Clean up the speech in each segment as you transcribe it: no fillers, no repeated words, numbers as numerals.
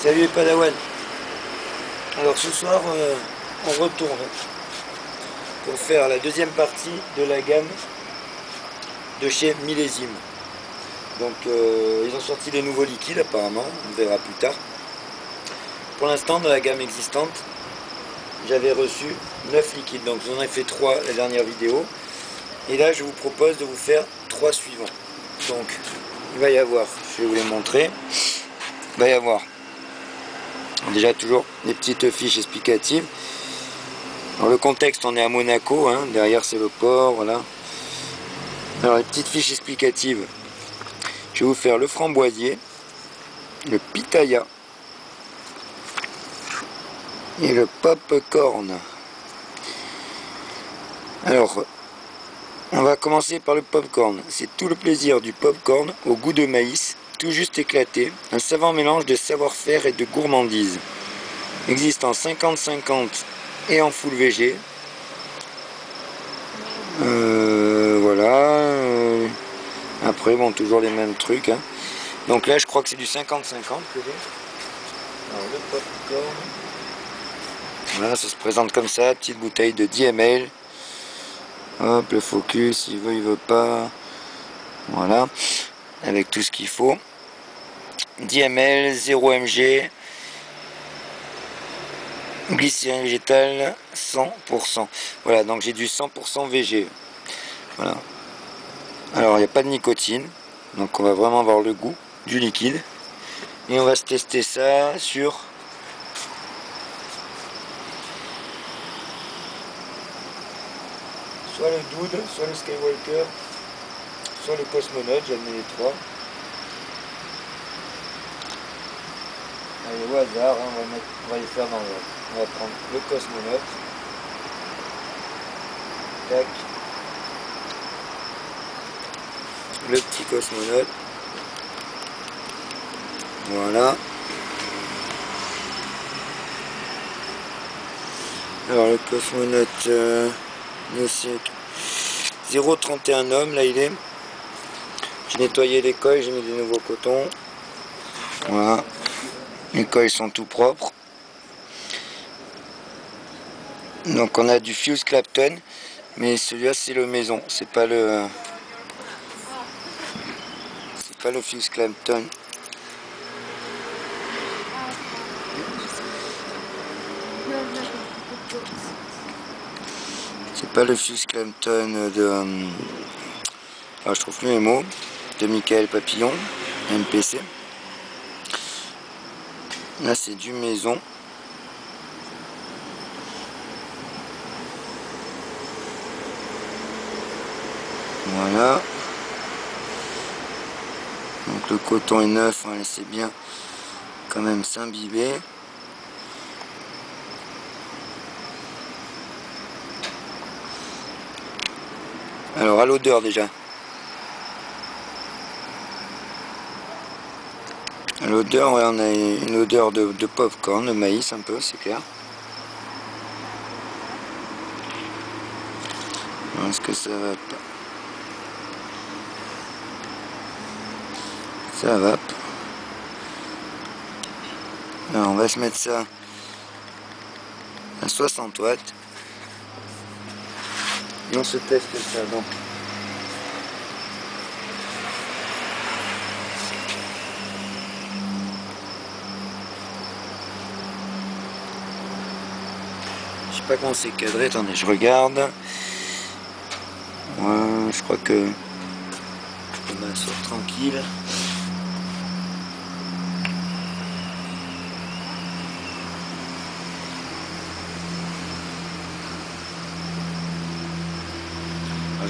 Salut les Padawan. Alors ce soir on retourne pour faire la deuxième partie de la gamme de chez Millésime. Donc ils ont sorti des nouveaux liquides apparemment, on verra plus tard. Pour l'instant dans la gamme existante, j'avais reçu 9 liquides, donc j'en ai fait 3 la dernière vidéo. Et là je vous propose de vous faire 3 suivants. Donc il va y avoir, je vais vous les montrer, il va y avoir déjà toujours des petites fiches explicatives. Dans le contexte, on est à Monaco, hein, derrière c'est le port, voilà. Alors les petites fiches explicatives, je vais vous faire le framboisier, le pitaya et le popcorn. Alors, on va commencer par le popcorn. C'est tout le plaisir du popcorn au goût de maïs, tout juste éclaté, un savant mélange de savoir-faire et de gourmandise. Existe en 50-50 et en full végé. Voilà. Après, bon, toujours les mêmes trucs. Hein. Donc là, je crois que c'est du 50-50 que j'ai. Alors, le popcorn. Voilà, ça se présente comme ça, petite bouteille de 10 ml. Hop, le focus, il veut pas. Voilà, avec tout ce qu'il faut. 10 ml, 0 mg. Glycérine végétale 100%. Voilà, donc j'ai du 100% VG. Voilà. Alors, il n'y a pas de nicotine. Donc, on va vraiment avoir le goût du liquide. Et on va se tester ça sur soit le Dude, soit le Skywalker, soit le Cosmonaute. J'en ai les 3. Allez, au hasard, hein, on va les faire dans l'ordre. On va prendre le Cosmonaute. Tac. Le petit Cosmonaute. Voilà. Alors le Cosmonaute, c'est 0,31 ohms, là il est. J'ai nettoyé les coils, j'ai mis des nouveaux cotons. Voilà. Les coils sont tout propres. Donc on a du Fuse Clapton, mais celui-là c'est le maison, c'est pas le Fuse Clapton. C'est pas le Fuse Clapton de je trouve plus les mots, de Michael Papillon, MPC. Là c'est du maison. Voilà. Donc le coton est neuf, on va laisser bien quand même s'imbiber. Alors à l'odeur déjà. À l'odeur, ouais, on a une odeur de popcorn, de maïs un peu, c'est clair. Est-ce que ça va pas? Ça va. Alors on va se mettre ça à 60 watts. Et on se teste ça donc. Je sais pas comment c'est cadré, attendez, je regarde. Ouais, je crois que on va sur tranquille.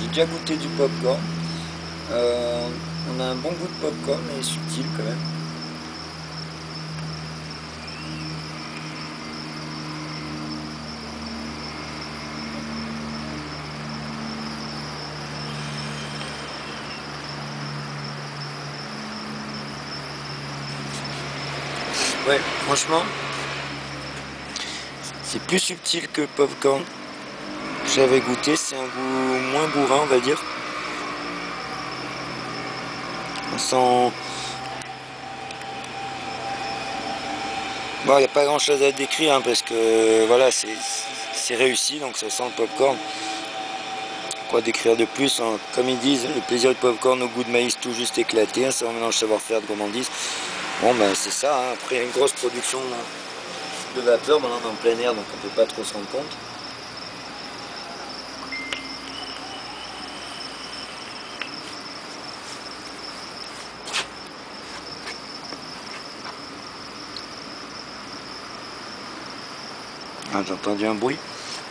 J'ai déjà goûté du popcorn. On a un bon goût de popcorn, mais subtil quand même. Ouais, franchement, c'est plus subtil que le popcorn. J'avais goûté, c'est un goût moins bourrin, on va dire. On sent Bon, il n'y a pas grand chose à décrire hein, parce que voilà, c'est réussi, donc ça sent le popcorn. Quoi décrire de plus hein. Comme ils disent, le plaisir du popcorn au goût de maïs tout juste éclaté, hein, c'est un mélange savoir-faire de gourmandise. Bon ben c'est ça, hein. Après il y a une grosse production de vapeur, maintenant on est en plein air donc on peut pas trop se rendre compte. Ah, j'ai entendu un bruit,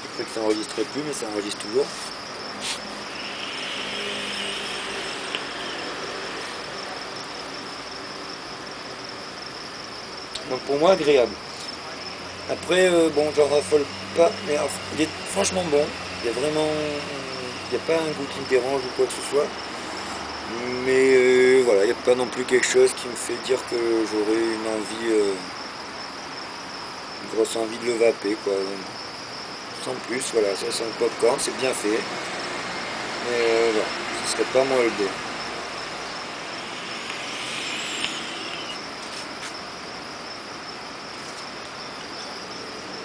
j'ai cru que ça n'enregistrait plus mais ça enregistre toujours. Donc pour moi agréable. Après bon j'en raffole pas, mais il est franchement bon. Il y a vraiment, il n'y a pas un goût qui me dérange ou quoi que ce soit. Mais voilà, il n'y a pas non plus quelque chose qui me fait dire que j'aurais une envie, une grosse envie de le vaper quoi. Sans plus, voilà, ça sent le popcorn, c'est bien fait. Mais voilà, ce serait pas moi le dé.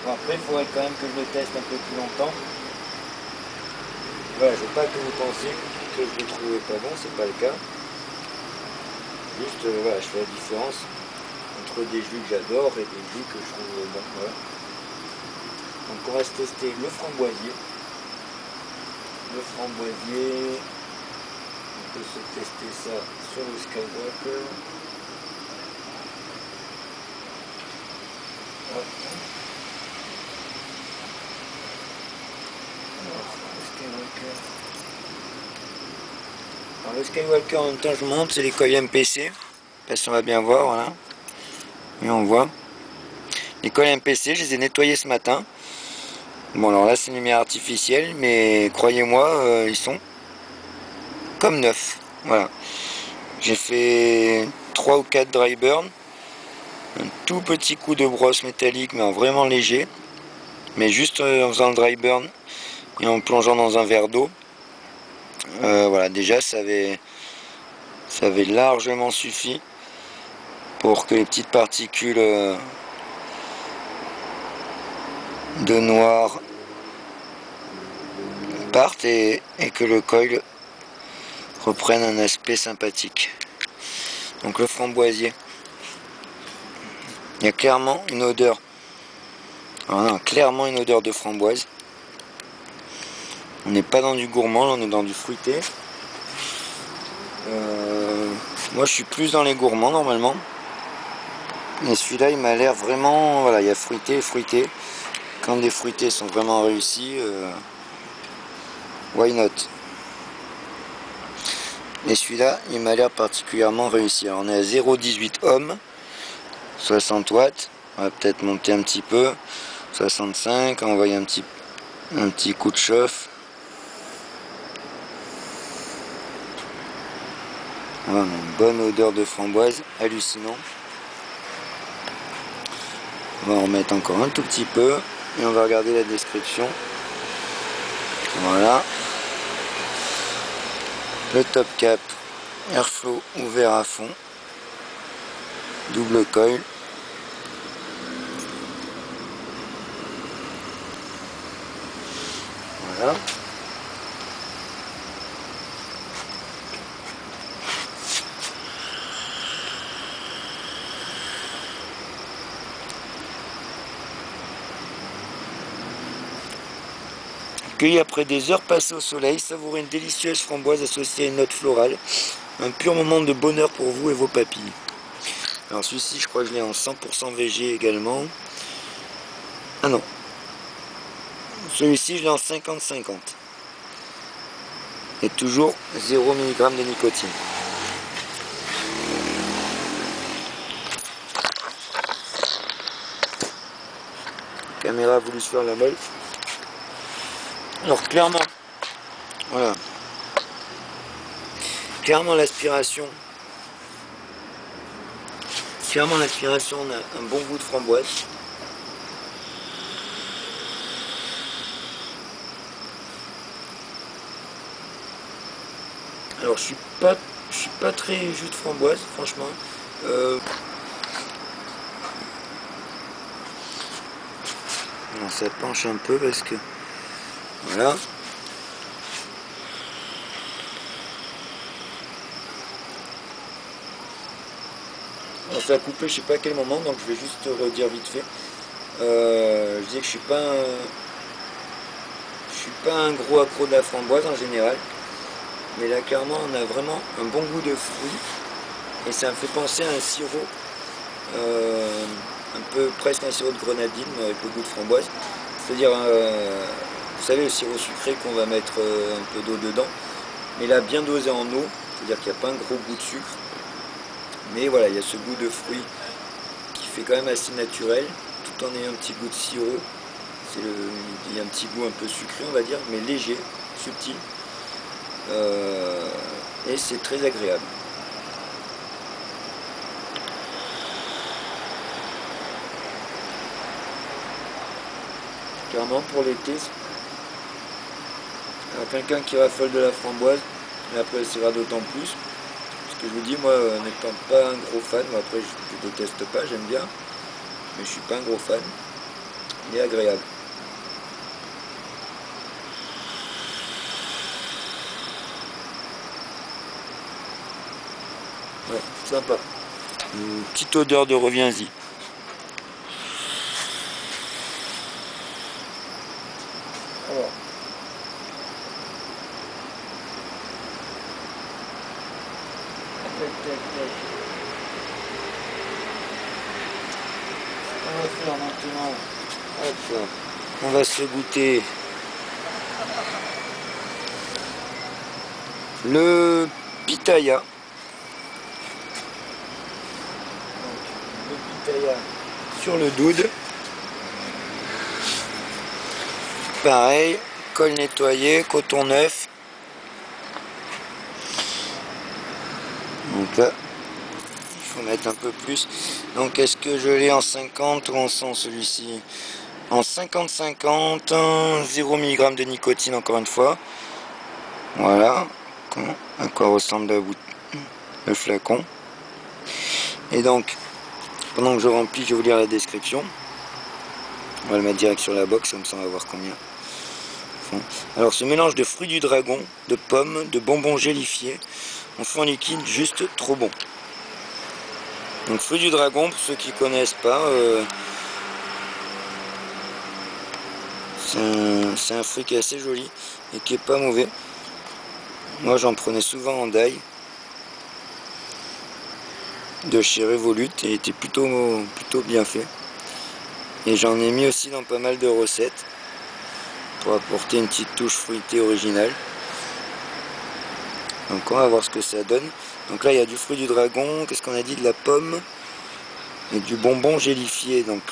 Bon, après, il faudrait quand même que je le teste un peu plus longtemps. Voilà, je veux pas que vous pensiez que je le trouvais pas bon, c'est pas le cas. Juste, voilà, je fais la différence entre des jus que j'adore et des jus que je trouve bons. Voilà. Donc on va se tester le framboisier. Le framboisier, on peut se tester ça sur le Skywalker. Hop. Alors le Skywalker en même temps je vous montre, c'est les coils MPC. Parce qu'on va bien voir, voilà. Et on voit. Les coils MPC, je les ai nettoyés ce matin. Bon alors là c'est une lumière artificielle, mais croyez-moi, ils sont comme neufs. Voilà. J'ai fait 3 ou 4 dry burn. Un tout petit coup de brosse métallique, mais en vraiment léger. Mais juste en faisant le dry burn et en plongeant dans un verre d'eau. Voilà, déjà ça avait largement suffi pour que les petites particules de noir partent et que le coil reprenne un aspect sympathique. Donc le framboisier, il y a clairement une odeur, clairement une odeur de framboise. On n'est pas dans du gourmand, là on est dans du fruité. Moi je suis plus dans les gourmands normalement. Et celui-là il m'a l'air vraiment, voilà, il y a fruité et fruité. Quand les fruités sont vraiment réussis, why not? Et celui-là il m'a l'air particulièrement réussi. Alors on est à 0,18 ohms, 60 watts. On va peut-être monter un petit peu, 65, envoyer un petit coup de chauffe. Voilà, une bonne odeur de framboise, hallucinant. On va en remettre encore un tout petit peu et on va regarder la description. Voilà. Le top cap, airflow ouvert à fond, double coil. Voilà. Cueilli après des heures passées au soleil, savourez une délicieuse framboise associée à une note florale. Un pur moment de bonheur pour vous et vos papilles. Alors celui-ci, je crois que je l'ai en 100% VG également. Ah non. Celui-ci, je l'ai en 50-50. Et toujours 0 mg de nicotine. La caméra a voulu se faire la molle. Alors clairement, voilà. Clairement l'aspiration. Clairement l'aspiration, on a un bon goût de framboise. Alors je suis pas très jus de framboise, franchement. Alors ça penche un peu parce que voilà. Alors ça a coupé, je sais pas à quel moment, donc je vais juste redire vite fait. Je disais que je suis pas un gros accro de la framboise en général, mais là clairement on a vraiment un bon goût de fruits et ça me fait penser à un sirop, un peu presque un sirop de grenadine avec le goût de framboise. C'est-à-dire, vous savez, le sirop sucré qu'on va mettre un peu d'eau dedans, mais là bien dosé en eau, c'est-à-dire qu'il n'y a pas un gros goût de sucre, mais voilà, il y a ce goût de fruits qui fait quand même assez naturel, tout en ayant un petit goût de sirop. Il y a un petit goût un peu sucré, on va dire, mais léger, subtil, et c'est très agréable. Clairement pour l'été, quelqu'un qui raffole de la framboise, et après ça va d'autant plus. Parce que je vous dis, moi, n'étant pas un gros fan, moi, après je déteste pas, j'aime bien, mais je suis pas un gros fan, mais agréable. Ouais, sympa. Une petite odeur de reviens-y. Alors. On va faire maintenant. Hop, on va se goûter le pitaya. Donc, le pitaya sur le doude. Pareil, colle nettoyée, coton neuf. Donc là, il faut mettre un peu plus. Donc est-ce que je l'ai en 50 ou en 100 celui-ci? En 50-50, 0 mg de nicotine encore une fois. Voilà à quoi ressemble le flacon. Et donc, pendant que je remplis, je vais vous lire la description. On va le mettre direct sur la box, comme ça on va voir combien. Alors, ce mélange de fruits du dragon, de pommes, de bonbons gélifiés, on fait en liquide juste trop bon. Donc, fruits du dragon, pour ceux qui ne connaissent pas, c'est un fruit qui est assez joli et qui est pas mauvais. Moi, j'en prenais souvent en daille de chez Revolut et il était plutôt bien fait. Et j'en ai mis aussi dans pas mal de recettes pour apporter une petite touche fruitée originale. Donc on va voir ce que ça donne. Donc là il y a du fruit du dragon, qu'est-ce qu'on a dit, de la pomme et du bonbon gélifié. Donc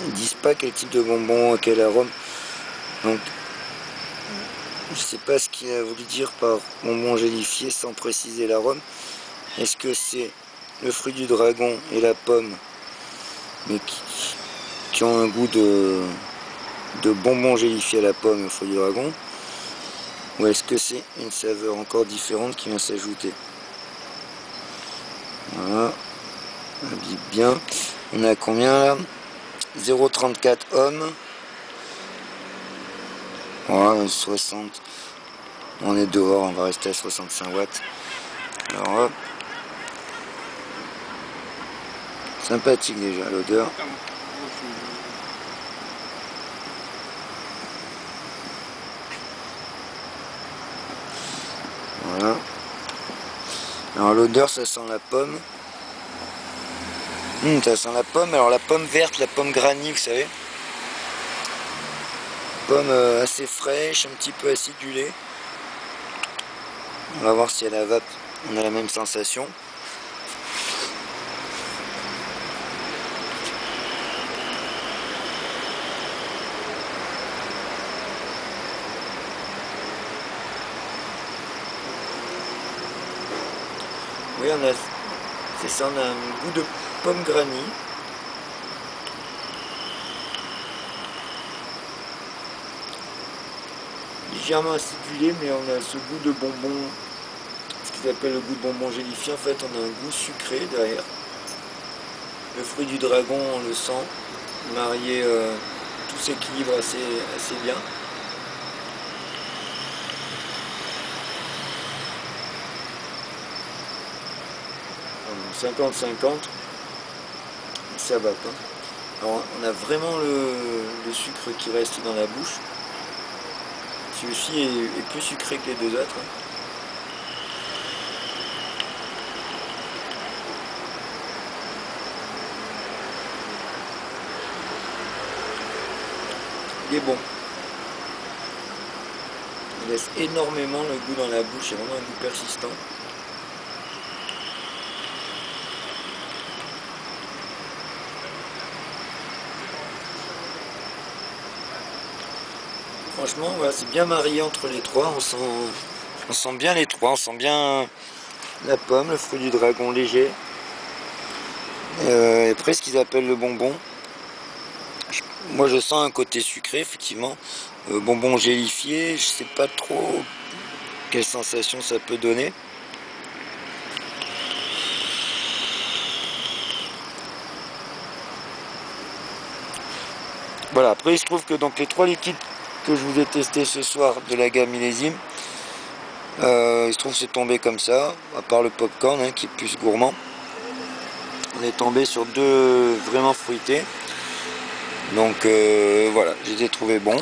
ils disent pas quel type de bonbon, quel arôme. Donc je sais pas ce qu'il a voulu dire par bonbon gélifié sans préciser l'arôme. Est-ce que c'est le fruit du dragon et la pomme, mais qui ont un goût de bonbon gélifié à la pomme et au fruit du dragon, ou est-ce que c'est une saveur encore différente qui vient s'ajouter? Voilà, on habille bien. On a combien là? 0,34 ohms. Voilà, 60. On est dehors, on va rester à 65 watts. Alors hop. Sympathique déjà l'odeur. Voilà. Alors l'odeur, ça sent la pomme. Ça sent la pomme. Alors la pomme verte, la pomme granny, vous savez. Pomme assez fraîche, un petit peu acidulée. On va voir si à la vape on a la même sensation. Oui, c'est ça, on a un goût de pomme granny. Légèrement acidulé, mais on a ce goût de bonbon, ce qu'ils appellent le goût de bonbon gélifié. En fait, on a un goût sucré derrière. Le fruit du dragon, on le sent. marier, tout s'équilibre assez bien. 50-50, ça va pas. Alors on a vraiment le sucre qui reste dans la bouche. Celui-ci est plus sucré que les deux autres. Il est bon. Il laisse énormément le goût dans la bouche, c'est vraiment un goût persistant. Franchement, voilà, c'est bien marié entre les trois. On sent bien les trois. On sent bien la pomme, le fruit du dragon léger. Et après, ce qu'ils appellent le bonbon. Moi, je sens un côté sucré, effectivement. Bonbon gélifié, je sais pas trop quelle sensation ça peut donner. Voilà, après, il se trouve que donc les trois liquides que je vous ai testé ce soir de la gamme millésime, il se trouve que c'est tombé comme ça, à part le popcorn qui est plus gourmand. On est tombé sur deux vraiment fruités, donc voilà, je les ai trouvés bons.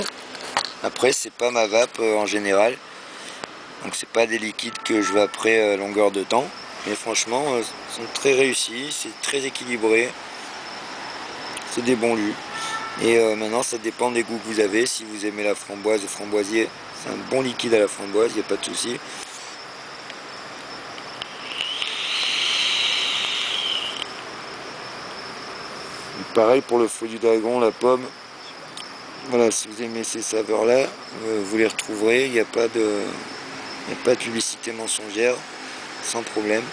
Après, c'est pas ma vape en général, donc c'est pas des liquides que je vais après à longueur de temps, mais franchement ils sont très réussis, c'est très équilibré, c'est des bons lus. Et maintenant ça dépend des goûts que vous avez. Si vous aimez la framboise, le framboisier, c'est un bon liquide à la framboise, il n'y a pas de souci. Pareil pour le fruit du dragon, la pomme. Voilà, si vous aimez ces saveurs là, vous les retrouverez, il n'y a pas de publicité mensongère, sans problème.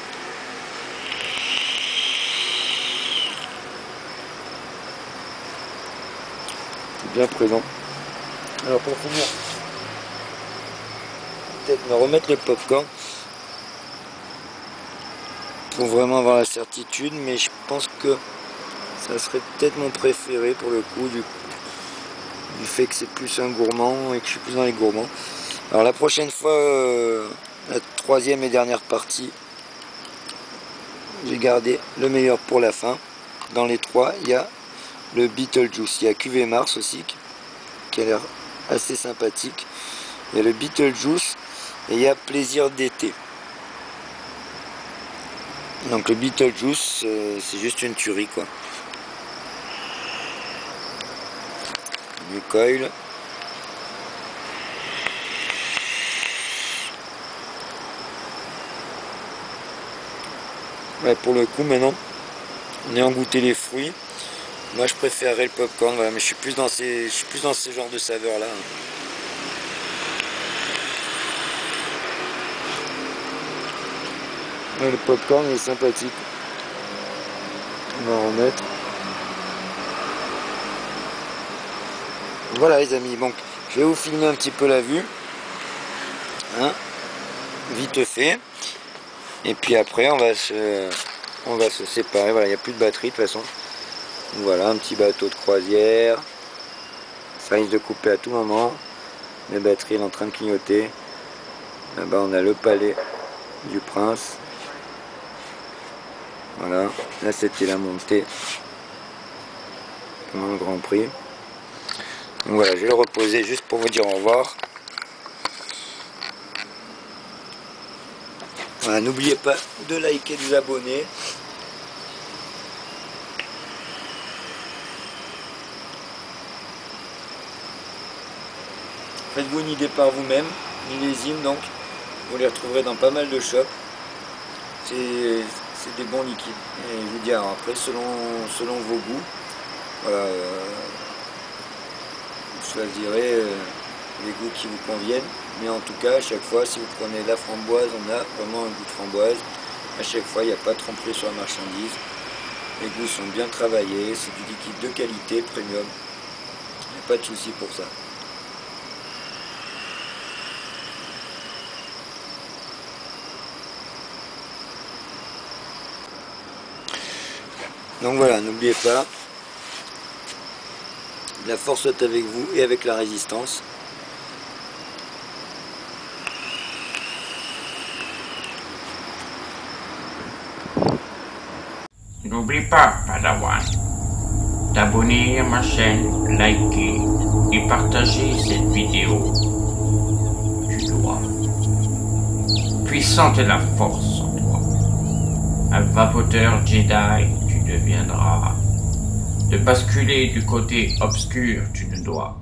C'est bien présent. Alors pour finir, peut-être me remettre le popcorn pour vraiment avoir la certitude, mais je pense que ça serait peut-être mon préféré pour le coup, du fait que c'est plus un gourmand et que je suis plus dans les gourmands. Alors la prochaine fois, la troisième et dernière partie, j'ai gardé le meilleur pour la fin. Dans les trois, il y a le Beetlejuice. Il y a Cuvée Mars aussi, qui a l'air assez sympathique. Il y a le Beetlejuice et il y a Plaisir d'été. Donc le Beetlejuice, c'est juste une tuerie quoi. Du coil. Ouais, pour le coup maintenant, on est en goûter les fruits. Moi je préférerais le popcorn, voilà, mais je suis plus dans ce genre de saveurs là. Ouais, le popcorn est sympathique. On va en remettre. Voilà les amis, donc je vais vous filmer un petit peu la vue. Vite fait. Et puis après on va se séparer. Voilà, il n'y a plus de batterie de toute façon. Voilà, un petit bateau de croisière. Ça risque de couper à tout moment. Les batteries sont en train de clignoter. Là-bas on a le palais du prince. Voilà, là c'était la montée pendant le Grand Prix. Donc voilà, je vais le reposer juste pour vous dire au revoir. Voilà, n'oubliez pas de liker, de vous abonner. Faites-vous une idée par vous-même. Millésime donc, vous les retrouverez dans pas mal de shops. C'est des bons liquides. Et je vous dis, alors après, selon vos goûts, voilà, vous choisirez les goûts qui vous conviennent. Mais en tout cas, à chaque fois, si vous prenez la framboise, on a vraiment un goût de framboise. À chaque fois, il n'y a pas de tromperie sur la marchandise. Les goûts sont bien travaillés, c'est du liquide de qualité, premium. Il n'y a pas de souci pour ça. Donc voilà, n'oubliez pas, La force soit avec vous et avec la résistance. N'oublie pas, Padawan, t'abonner à ma chaîne, liker et partager cette vidéo. Tu dois. Puissante est la force en toi. Un vapoteur Jedi, tu deviendras. De basculer du côté obscur, tu ne dois.